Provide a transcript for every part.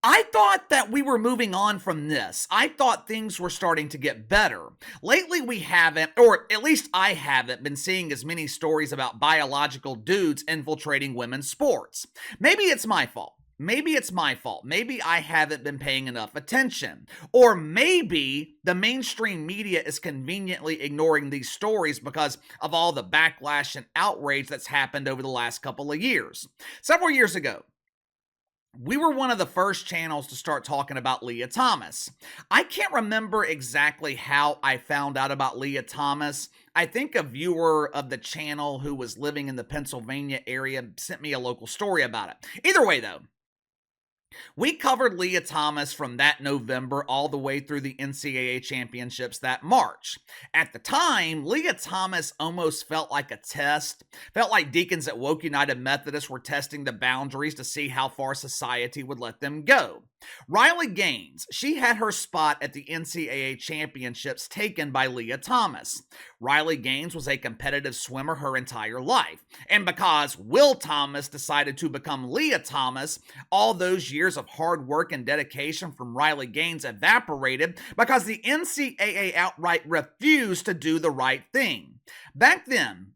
I thought that we were moving on from this. I thought things were starting to get better. Lately, we haven't, or at least I haven't, been seeing as many stories about biological dudes infiltrating women's sports. Maybe it's my fault. Maybe it's my fault. Maybe I haven't been paying enough attention. Or maybe the mainstream media is conveniently ignoring these stories because of all the backlash and outrage that's happened over the last couple of years. Several years ago, we were one of the first channels to start talking about Leah Thomas. I can't remember exactly how I found out about Leah Thomas. I think a viewer of the channel who was living in the Pennsylvania area sent me a local story about it. Either way, though, we covered Leah Thomas from that November all the way through the NCAA championships that March. At the time, Leah Thomas almost felt like a test. Felt like deacons at Woke United Methodist were testing the boundaries to see how far society would let them go. Riley Gaines, she had her spot at the NCAA championships taken by Leah Thomas. Riley Gaines was a competitive swimmer her entire life. And because Will Thomas decided to become Leah Thomas, all those years of hard work and dedication from Riley Gaines evaporated because the NCAA outright refused to do the right thing. Back then,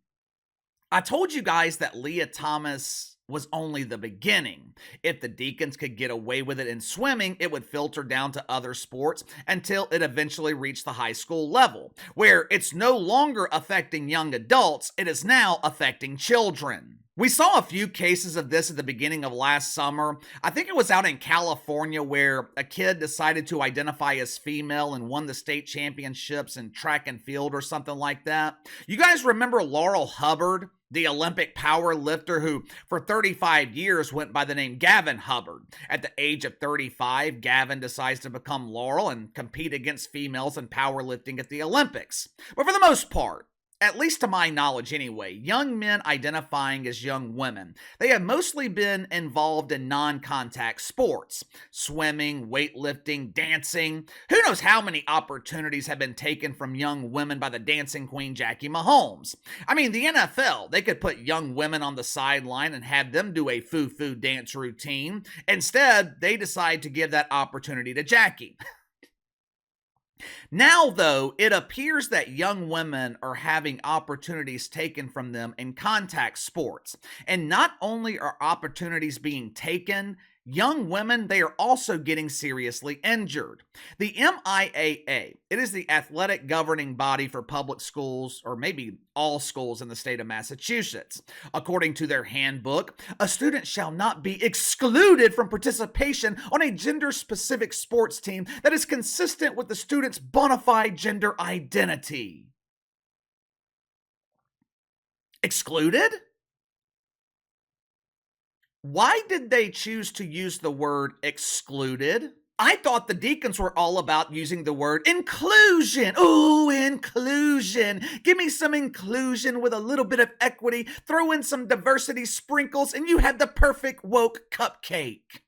I told you guys that Leah Thomas was only the beginning. If the Deacons could get away with it in swimming, it would filter down to other sports until it eventually reached the high school level, where it's no longer affecting young adults, it is now affecting children. We saw a few cases of this at the beginning of last summer. I think it was out in California where a kid decided to identify as female and won the state championships in track and field or something like that. You guys remember Laurel Hubbard, the Olympic power lifter who for 35 years went by the name Gavin Hubbard? At the age of 35, Gavin decides to become Laurel and compete against females in powerlifting at the Olympics. But for the most part, at least to my knowledge anyway, young men identifying as young women, they have mostly been involved in non-contact sports. Swimming, weightlifting, dancing. Who knows how many opportunities have been taken from young women by the dancing queen Jackie Mahomes. I mean, the NFL, they could put young women on the sideline and have them do a foo-foo dance routine. Instead, they decide to give that opportunity to Jackie. Now, though, it appears that young women are having opportunities taken from them in contact sports. And not only are opportunities being taken, young women, they are also getting seriously injured. The MIAA, it is the athletic governing body for public schools, or maybe all schools in the state of Massachusetts. According to their handbook, a student shall not be excluded from participation on a gender-specific sports team that is consistent with the student's bona fide gender identity. Excluded? Why did they choose to use the word excluded? I thought the Deacons were all about using the word inclusion. Ooh, inclusion. Give me some inclusion with a little bit of equity. Throw in some diversity sprinkles and you have the perfect woke cupcake.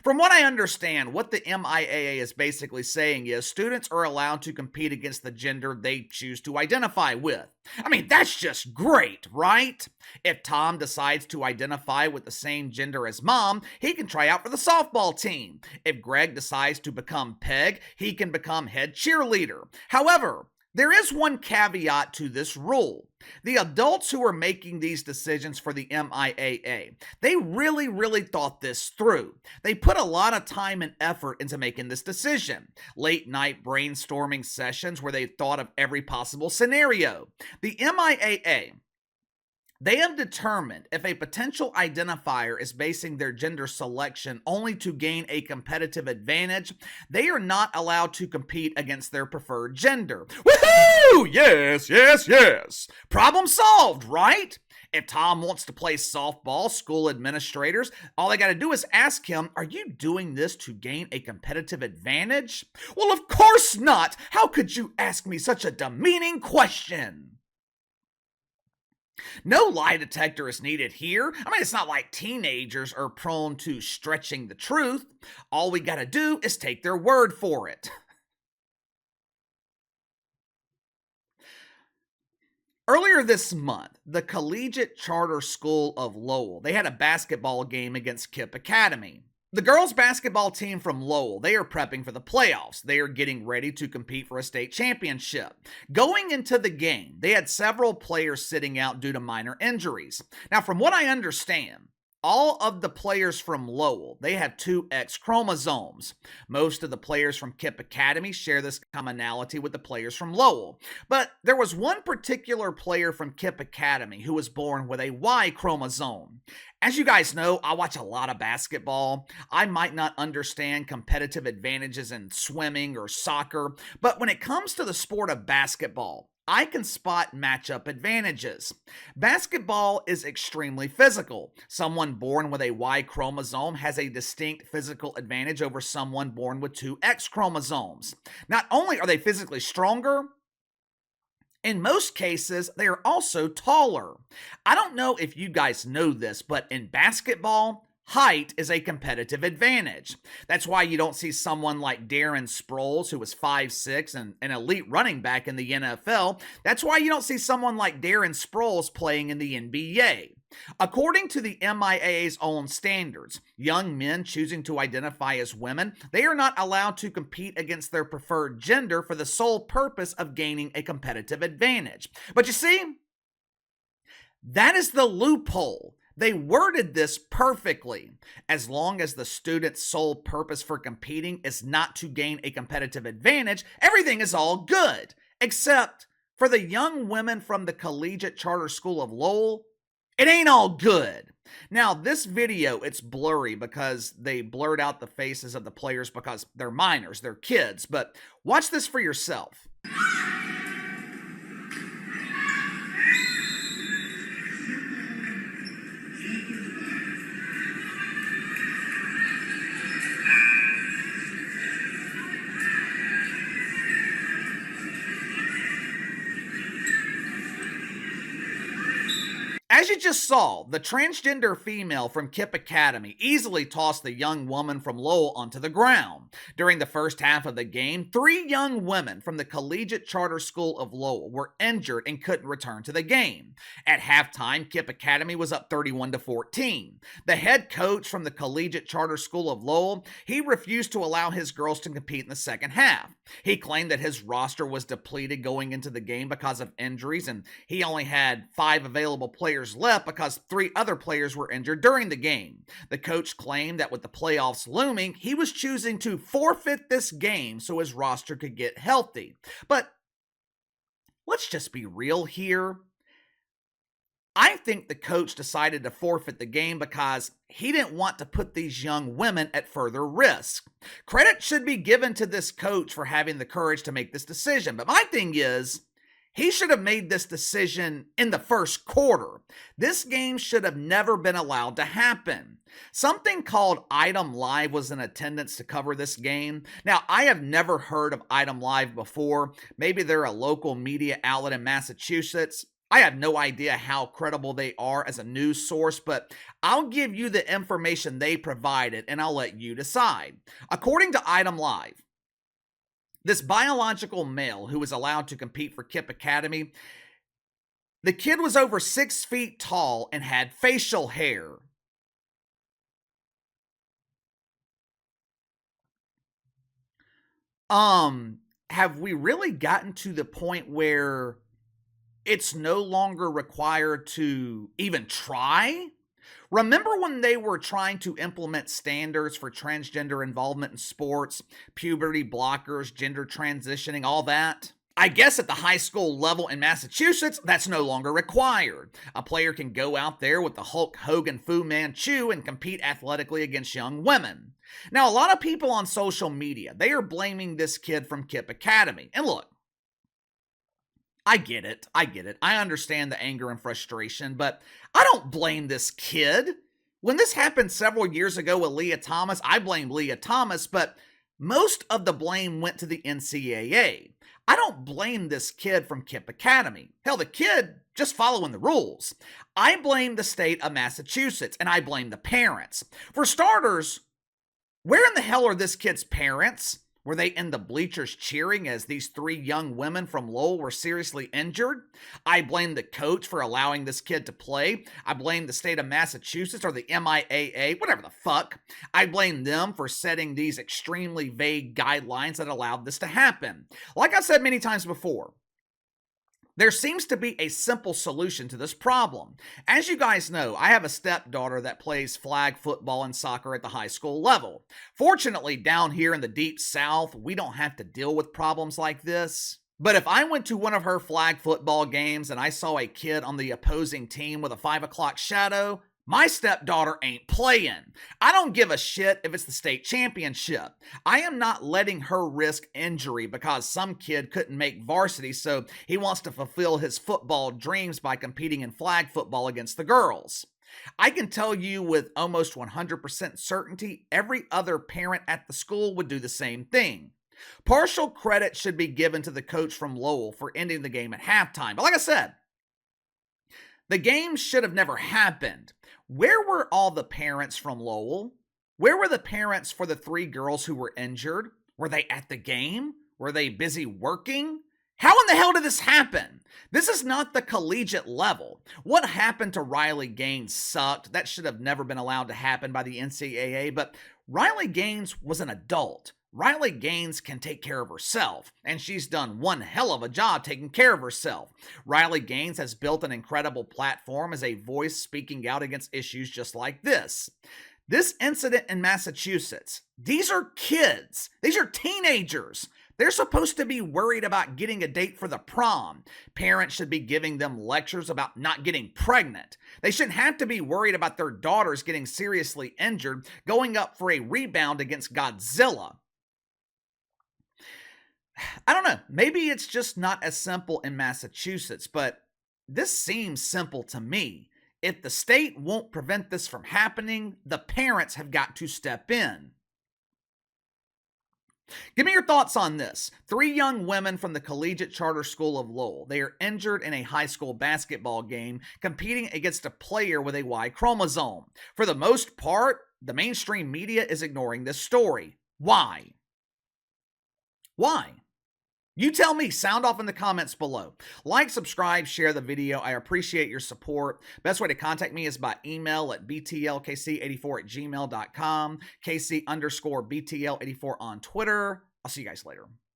From what I understand, what the MIAA is basically saying is students are allowed to compete against the gender they choose to identify with. I mean, that's just great, right? If Tom decides to identify with the same gender as Mom, he can try out for the softball team. If Greg decides to become Peg, he can become head cheerleader. However, there is one caveat to this rule. The adults who are making these decisions for the MIAA, they really thought this through. They put a lot of time and effort into making this decision. Late night brainstorming sessions where they thought of every possible scenario. The MIAA, they have determined if a potential identifier is basing their gender selection only to gain a competitive advantage, they are not allowed to compete against their preferred gender. Woohoo! Yes. Problem solved, right? If Tom wants to play softball, school administrators, all they got to do is ask him, are you doing this to gain a competitive advantage? Well, of course not. How could you ask me such a demeaning question? No lie detector is needed here. I mean, it's not like teenagers are prone to stretching the truth. All we gotta do is take their word for it. Earlier this month, the Collegiate Charter School of Lowell, they had a basketball game against Kipp Academy. The girls basketball team from Lowell, they are prepping for the playoffs. They are getting ready to compete for a state championship. Going into the game, they had several players sitting out due to minor injuries. Now, from what I understand, all of the players from Lowell, they have two X chromosomes. Most of the players from Kipp Academy share this commonality with the players from Lowell. But there was one particular player from Kipp Academy who was born with a Y chromosome. As you guys know, I watch a lot of basketball. I might not understand competitive advantages in swimming or soccer, but when it comes to the sport of basketball, I can spot matchup advantages. Basketball is extremely physical. Someone born with a Y chromosome has a distinct physical advantage over someone born with two X chromosomes. Not only are they physically stronger, in most cases, they are also taller. I don't know if you guys know this, but in basketball, height is a competitive advantage. That's why you don't see someone like Darren Sproles, who was 5'6" and an elite running back in the NFL. That's why you don't see someone like Darren Sproles playing in the NBA. According to the MIAA's own standards, young men choosing to identify as women, they are not allowed to compete against their preferred gender for the sole purpose of gaining a competitive advantage. But you see, that is the loophole. They worded this perfectly. As long as the student's sole purpose for competing is not to gain a competitive advantage, everything is all good. Except for the young women from the Collegiate Charter School of Lowell, it ain't all good. Now, this video, it's blurry because they blurred out the faces of the players because they're minors, they're kids, but watch this for yourself. As you just saw, the transgender female from Kipp Academy easily tossed the young woman from Lowell onto the ground. During the first half of the game, 3 young women from the Collegiate Charter School of Lowell were injured and couldn't return to the game. At halftime, Kipp Academy was up 31-14. The head coach from the Collegiate Charter School of Lowell, he refused to allow his girls to compete in the second half. He claimed that his roster was depleted going into the game because of injuries, and he only had 5 available players left because 3 other players were injured during the game. The coach claimed that with the playoffs looming, he was choosing to forfeit this game so his roster could get healthy. But let's just be real here. I think the coach decided to forfeit the game because he didn't want to put these young women at further risk. Credit should be given to this coach for having the courage to make this decision. But my thing is, he should have made this decision in the first quarter. This game should have never been allowed to happen. Something called Item Live was in attendance to cover this game. Now, I have never heard of Item Live before. Maybe they're a local media outlet in Massachusetts. I have no idea how credible they are as a news source, but I'll give you the information they provided and I'll let you decide. According to Item Live, this biological male who was allowed to compete for Kipp Academy, the kid was over 6 feet tall and had facial hair. Have we really gotten to the point where it's no longer required to even try? Remember when they were trying to implement standards for transgender involvement in sports, puberty blockers, gender transitioning, all that? I guess at the high school level in Massachusetts, that's no longer required. A player can go out there with the Hulk Hogan Fu Manchu and compete athletically against young women. Now, a lot of people on social media, they are blaming this kid from Kipp Academy. And look, I get it. I understand the anger and frustration, but I don't blame this kid. When this happened several years ago with Leah Thomas, I blamed Leah Thomas, but most of the blame went to the NCAA. I don't blame this kid from Kipp Academy. Hell, the kid just following the rules. I blame the state of Massachusetts, and I blame the parents. For starters, where in the hell are this kid's parents? Were they in the bleachers cheering as these three young women from Lowell were seriously injured? I blame the coach for allowing this kid to play. I blame the state of Massachusetts or the MIAA, whatever the fuck. I blame them for setting these extremely vague guidelines that allowed this to happen. Like I've said many times before, there seems to be a simple solution to this problem. As you guys know, I have a stepdaughter that plays flag football and soccer at the high school level. Fortunately, down here in the deep south, we don't have to deal with problems like this. But if I went to one of her flag football games and I saw a kid on the opposing team with a 5 o'clock shadow, my stepdaughter ain't playing. I don't give a shit if it's the state championship. I am not letting her risk injury because some kid couldn't make varsity, so he wants to fulfill his football dreams by competing in flag football against the girls. I can tell you with almost 100% certainty, every other parent at the school would do the same thing. Partial credit should be given to the coach from Lowell for ending the game at halftime. But like I said, the game should have never happened. Where were all the parents from Lowell? Where were the parents for the three girls who were injured? Were they at the game? Were they busy working? How in the hell did this happen? This is not the collegiate level. What happened to Riley Gaines sucked. That should have never been allowed to happen by the NCAA, but Riley Gaines was an adult. Riley Gaines can take care of herself, and she's done one hell of a job taking care of herself. Riley Gaines has built an incredible platform as a voice speaking out against issues just like this. This incident in Massachusetts, these are kids. These are teenagers. They're supposed to be worried about getting a date for the prom. Parents should be giving them lectures about not getting pregnant. They shouldn't have to be worried about their daughters getting seriously injured, going up for a rebound against Godzilla. I don't know, maybe it's just not as simple in Massachusetts, but this seems simple to me. If the state won't prevent this from happening, the parents have got to step in. Give me your thoughts on this. Three young women from the Collegiate Charter School of Lowell. They are injured in a high school basketball game, competing against a player with a Y chromosome. For the most part, the mainstream media is ignoring this story. Why? Why? You tell me, sound off in the comments below. Like, subscribe, share the video. I appreciate your support. Best way to contact me is by email at btlkc84@gmail.com, kc_btl84 on Twitter. I'll see you guys later.